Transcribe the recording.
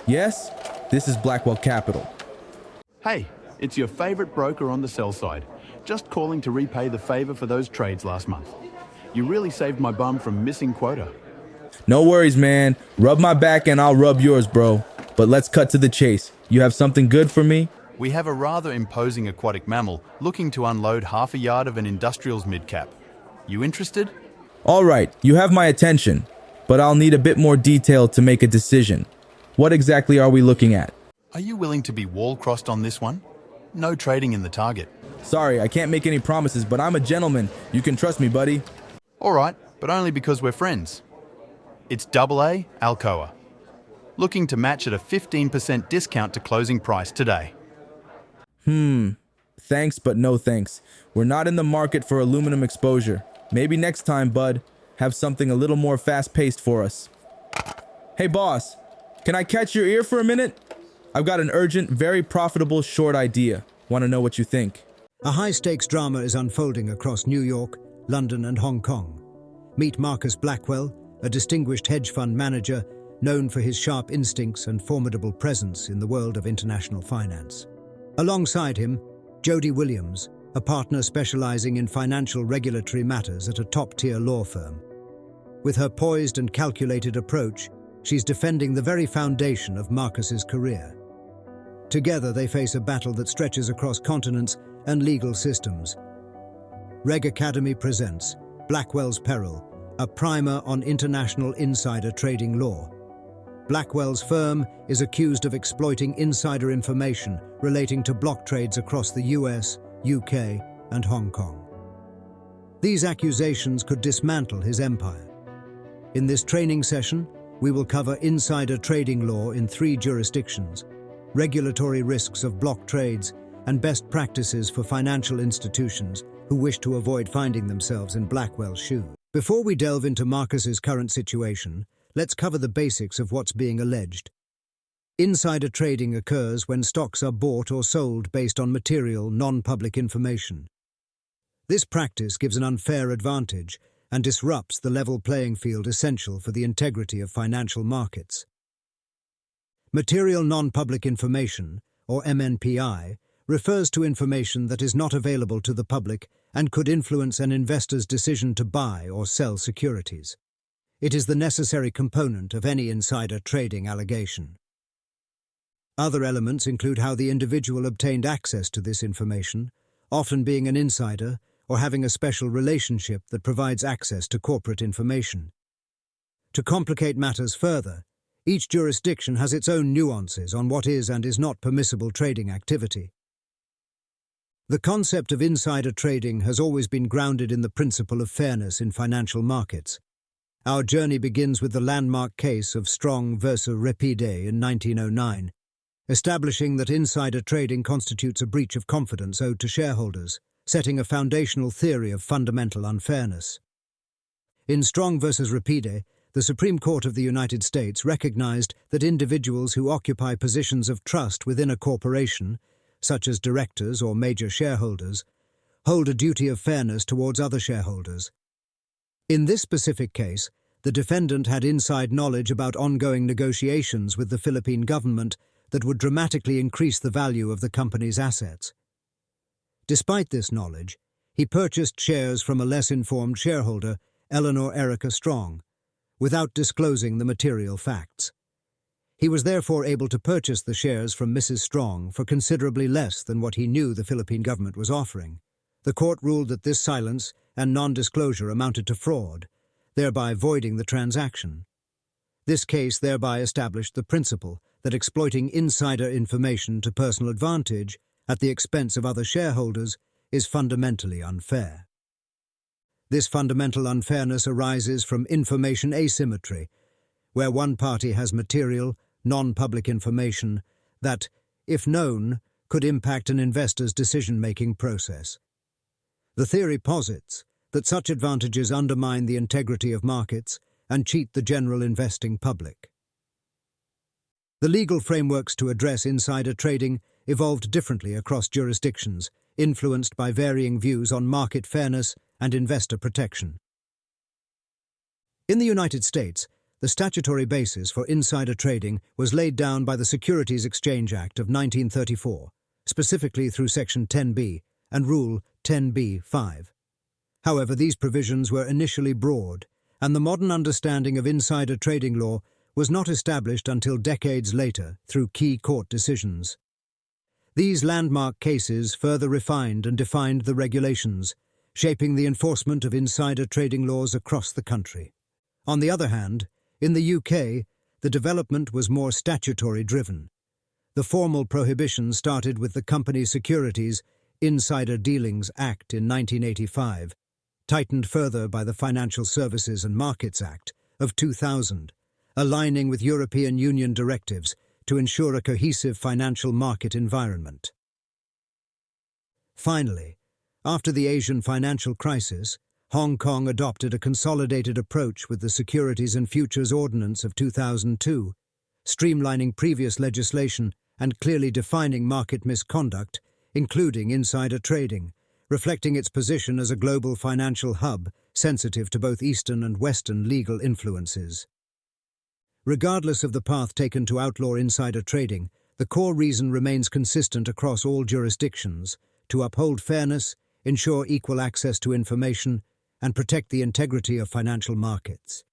Yes, this is Blackwell Capital. Hey, it's your favorite broker on the sell side. Just calling to repay the favor for those trades last month. You really saved my bum from missing quota. No worries, man. Rub my back and I'll rub yours, bro. But let's cut to the chase. You have something good for me? We have a rather imposing aquatic mammal looking to unload half a yard of an industrial's midcap. You interested? All right, you have my attention, but I'll need a bit more detail to make a decision. What exactly are we looking at? Are you willing to be wall-crossed on this one? No trading in the target. Sorry, I can't make any promises, but I'm a gentleman. You can trust me, buddy. All right, but only because we're friends. It's AA Alcoa. Looking to match at a 15% discount to closing price today. Thanks, but no thanks. We're not in the market for aluminum exposure. Maybe next time, bud. Have something a little more fast-paced for us. Hey, boss. Can I catch your ear for a minute? I've got an urgent, very profitable short idea. Want to know what you think? A high-stakes drama is unfolding across New York, London, and Hong Kong. Meet Marcus Blackwell, a distinguished hedge fund manager known for his sharp instincts and formidable presence in the world of international finance. Alongside him, Jody Williams, a partner specializing in financial regulatory matters at a top-tier law firm. With her poised and calculated approach, she's defending the very foundation of Marcus's career. Together, they face a battle that stretches across continents and legal systems. Reg Academy presents Blackwell's Peril, a primer on international insider trading law. Blackwell's firm is accused of exploiting insider information relating to block trades across the US, UK, and Hong Kong. These accusations could dismantle his empire. In this training session, we will cover insider trading law in 3 jurisdictions, regulatory risks of block trades, and best practices for financial institutions who wish to avoid finding themselves in Blackwell's shoes. Before we delve into Marcus's current situation, let's cover the basics of what's being alleged. Insider trading occurs when stocks are bought or sold based on material, non-public information. This practice gives an unfair advantage and disrupts the level playing field essential for the integrity of financial markets. Material non-public information, or MNPI, refers to information that is not available to the public and could influence an investor's decision to buy or sell securities. It is the necessary component of any insider trading allegation. Other elements include how the individual obtained access to this information, often being an insider or having a special relationship that provides access to corporate information. To complicate matters further, each jurisdiction has its own nuances on what is and is not permissible trading activity. The concept of insider trading has always been grounded in the principle of fairness in financial markets. Our journey begins with the landmark case of Strong versus Rapide in 1909, establishing that insider trading constitutes a breach of confidence owed to shareholders, setting a foundational theory of fundamental unfairness. In Strong versus Rapide, the Supreme Court of the United States recognized that individuals who occupy positions of trust within a corporation, such as directors or major shareholders, hold a duty of fairness towards other shareholders. In this specific case, the defendant had inside knowledge about ongoing negotiations with the Philippine government that would dramatically increase the value of the company's assets. Despite this knowledge, he purchased shares from a less informed shareholder, Eleanor Erica Strong, without disclosing the material facts. He was therefore able to purchase the shares from Mrs. Strong for considerably less than what he knew the Philippine government was offering. The court ruled that this silence and non-disclosure amounted to fraud, thereby voiding the transaction. This case thereby established the principle that exploiting insider information to personal advantage at the expense of other shareholders is fundamentally unfair. This fundamental unfairness arises from information asymmetry, where one party has material, non-public information that, if known, could impact an investor's decision-making process. The theory posits that such advantages undermine the integrity of markets and cheat the general investing public. The legal frameworks to address insider trading evolved differently across jurisdictions, influenced by varying views on market fairness and investor protection. In the United States, The statutory basis for insider trading was laid down by the Securities Exchange Act of 1934, specifically through Section 10b and Rule 10b-5. However, these provisions were initially broad, and the modern understanding of insider trading law was not established until decades later through key court decisions. These landmark cases further refined and defined the regulations, shaping the enforcement of insider trading laws across the country. On the other hand, in the UK, the development was more statutory-driven. The formal prohibition started with the Company Securities Insider Dealings Act in 1985, tightened further by the Financial Services and Markets Act of 2000, aligning with European Union directives to ensure a cohesive financial market environment. Finally, after the Asian financial crisis, Hong Kong adopted a consolidated approach with the Securities and Futures Ordinance of 2002, streamlining previous legislation and clearly defining market misconduct, including insider trading, reflecting its position as a global financial hub sensitive to both Eastern and Western legal influences. Regardless of the path taken to outlaw insider trading, the core reason remains consistent across all jurisdictions: to uphold fairness, ensure equal access to information, and protect the integrity of financial markets.